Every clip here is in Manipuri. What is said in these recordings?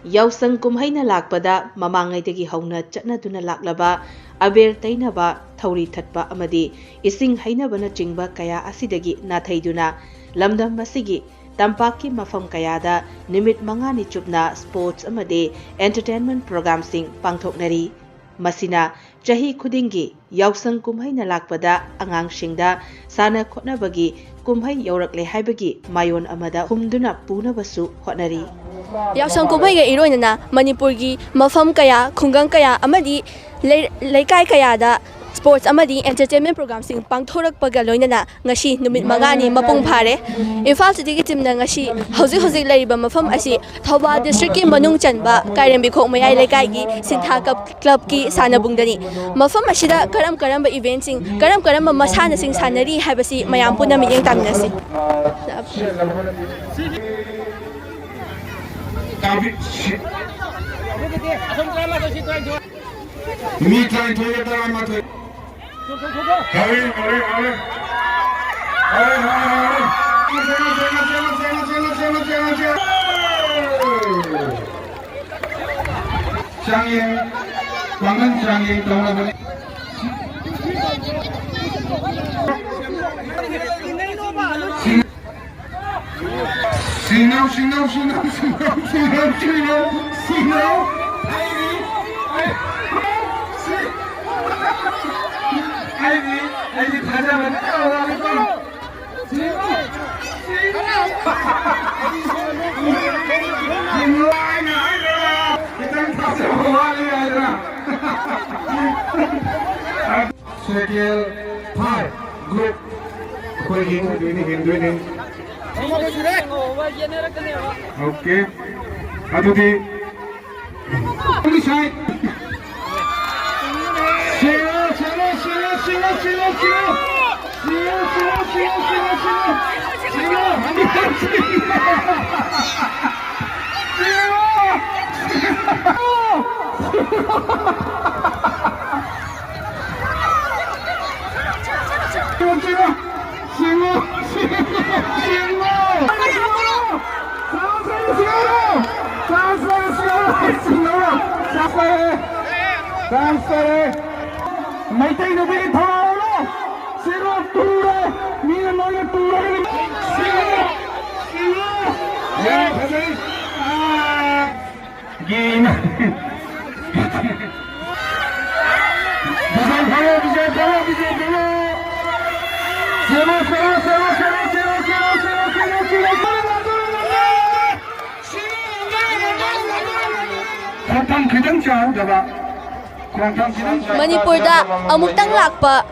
Yausang kumhaina lakpada mamangaidagi hauna chatnaduna laklaba aber tainaba thauri thatpa amadi ising hainabana chingba kaya asidagi nathaiduna lamdam masigi tampaki mafam kayada nimit mangani chupna sports amadi entertainment program sing pangthoknari masina chahi khudingi yausang kumhaina lakpada angang singda sana khotnabagi kumhai yaurakle haibagi mayon amada humduna punabasu hotnari Yausang kumhai ga iroina Manipurgi mafam kaya khungang kaya amadi laikai kaya da sports amadi entertainment program sing pangthorak paga loinana ngasi numit mangani mapung phare Imphal City gi team na ngasi hojik laiba mafam asi Thawba district ki manung chanba Kairembi khok mayai laikai gi Sintha club ki sanabung dani mafam asida karam ba event sing karam masana sing sanari habasi mayam puna miyeng tamnasi Me trying to get down my way. Hurry. Changying, Wangan Changying, don't Group. Okay. Adudi. Side. Maitai no big thoro zero tura mina no tura yeah game Manipur da amuktang lakpa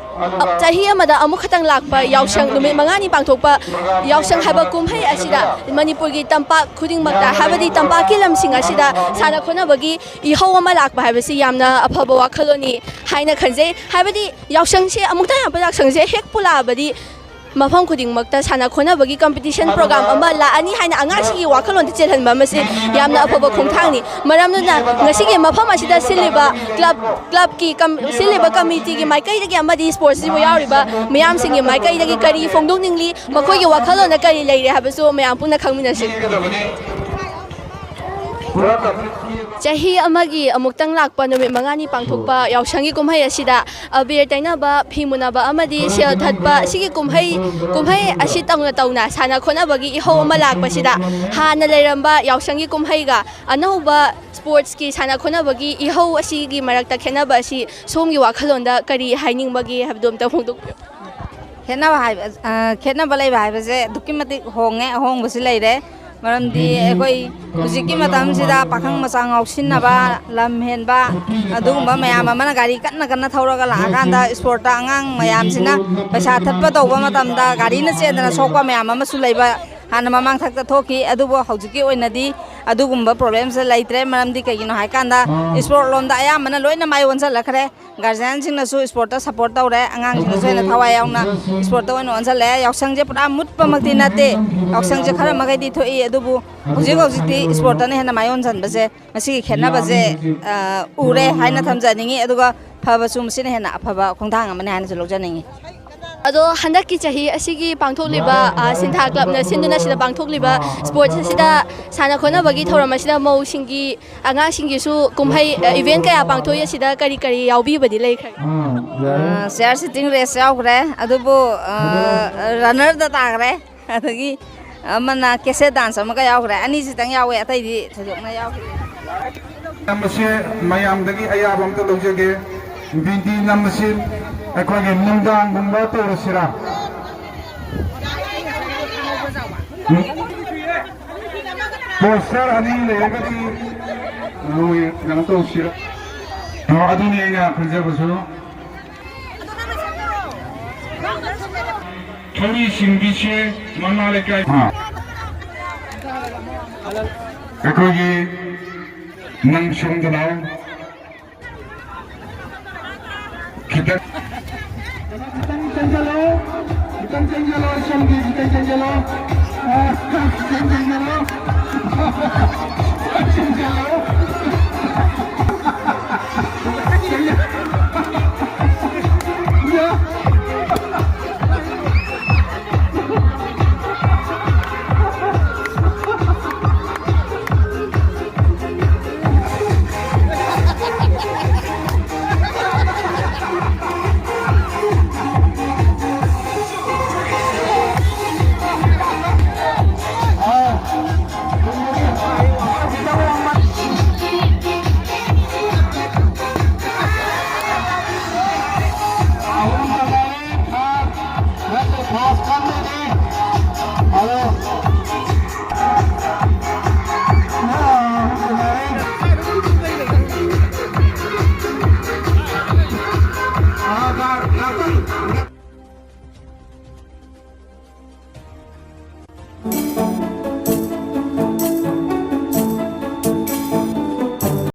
chahi amada amuk khatang lakpa yausang numit mangani pangthokpa yausang haba kumhai asida Manipur gi tampak khuding makta habadi tampak ki lamsing asida sana khona bagi ihau ama lakpa habasi yamna aphaba wakhaloni haina khanje habadi yausang se amuktang haba yausang se hek pula badi mafam khuding makta sana khona bagi competition program ama la ani haina angasi wakhalon chelhan mamasi yamna aphaba khongthangni maramna ngasigi mafam asida siliba club ki siliba committee gi maikai dagi amadi sports ji yauriba mayam singi maikai dagi kari fongdong ningli makoi gi wakhalon na kari leire habasu mayam puna khangminasi Chahi amagi amuktang lakpa numit mangani pangthokpa yausangi kumhai asida abir tainaba phimunaba amadi sel thatpa sigi kumhai asi tauna sana khona bagi ihau ama lakpa sida hana leiramba yausangi kumhai ga anauba sports ki sana khona bagi ihau asigi marakta khenaba asi somgi wakhalonda kari haining bagi habdom ta phongdok khenaba leiba haibase dukimati hong basi leire Maramdi ekoi hujiki matam sida pakhang masang ausinaba lamhenba adugumba mayam amana gari kanna thauraga laganda sporta angang mayam sina paisa thatpa tawba matamda gari na chedana sokpa mayam ama sulaiba hana mamang thakta thoki adubo hujiki oinadi adugumba problems laitre maramdi kaigino haikanda sport lomda ayamana loina mai onsa lakhre guardian singna su sport ta support tawre angang singna soina thawai yauna sport ta oina onsa le yausang je pura mutpa makti nate yausang je khara magai di thoi adubu hujiki sport ta ne hana mai onsan base masi khenna base ure haina thamja ningi aduga ꯐꯕꯁꯨ ꯃꯁꯤꯅ ꯍꯦꯟꯅ ꯑꯐꯕ ꯈꯣꯡꯊꯥꯡ ꯑꯃꯅꯤ ꯍꯥꯏꯅꯁꯨ ꯂꯧꯖꯅꯤꯡꯉꯤ ꯑꯗꯣ ꯍꯟꯗꯛꯀꯤ ꯆꯍꯤ ꯑꯁꯤꯒꯤ ꯄꯥꯡꯊꯣꯛꯂꯤꯕ ꯁꯤꯟꯊꯥ ꯀ꯭ꯂꯕꯅ ꯁꯤꯟꯗꯨꯅ ꯁꯤꯗ ꯄꯥꯡꯊꯣꯛꯂꯤꯕ ꯁ꯭ꯄꯣꯔꯠꯁ ꯑꯁꯤꯗ ꯁꯥꯟꯅ ꯈꯣꯠꯅꯕꯒꯤ ꯊꯧꯔꯝ ꯑꯁꯤꯗ ꯃꯧꯁꯤꯡꯒꯤ ꯑꯉꯥꯡꯁꯤꯡꯒꯤꯁꯨ ꯀꯨꯝꯍꯩ ꯏꯚꯦꯟ ꯀꯌꯥ ꯄꯥꯡꯊꯣꯛꯏ ꯑꯁꯤꯗ ꯀꯔꯤ ꯀꯔꯤ ꯌꯥꯎꯕꯤꯕꯗꯤ ꯂꯩꯈ꯭ꯔꯒꯦ ꯆꯤꯌꯔ ꯁꯤꯇꯤꯡ ꯔꯦꯁ ꯌꯥꯎꯈ꯭ꯔꯦ ꯑꯗꯨꯕꯨ ꯔꯟꯅꯔꯗ ꯇꯥꯈ꯭ꯔꯦ ꯑꯗꯒꯤ ꯑꯃꯅ ꯀꯦꯁꯦꯠ ꯗꯥꯟꯁ ꯑꯃꯒ ꯌꯥꯎꯈ꯭ꯔꯦ ꯑꯅꯤꯁꯤꯇꯪ ꯌꯥꯎꯋꯦ ꯑꯇꯩꯗꯤ ꯊꯣꯏꯗꯣꯛꯅ ꯌꯥꯎꯈ꯭ꯔꯦ ꯅꯝꯕꯁꯦ ꯃꯌꯥꯝꯗꯒꯤ ꯑꯌꯥꯕ ꯑꯝꯇ ꯂꯧꯖꯒꯦ ꯕꯤꯗꯤ ꯅꯝꯕꯁꯤ ꯑꯩꯈꯣꯏꯒꯤ ꯅꯨꯡꯗꯥꯡꯒꯨꯝꯕ ꯇꯧꯔꯁꯤꯔꯥ ꯄꯣꯁꯇꯔ ꯑꯅꯤ ꯂꯩꯔꯒꯗꯤ ꯀꯩꯅꯣ ꯇꯧꯁꯤꯔꯥ ꯑꯗꯨꯅꯤ ꯑꯩꯅ ꯈꯟꯖꯕꯁꯨ ꯊꯧꯔꯤ ꯁꯤꯡꯕꯤꯁꯦ ꯃꯃꯥ ꯂꯩꯀꯥꯏ ꯑꯩꯈꯣꯏꯒꯤ ꯅꯪ ꯁꯣꯝꯗ ꯂꯥꯛꯑꯣ खितन चंचलो संगीत चंचलो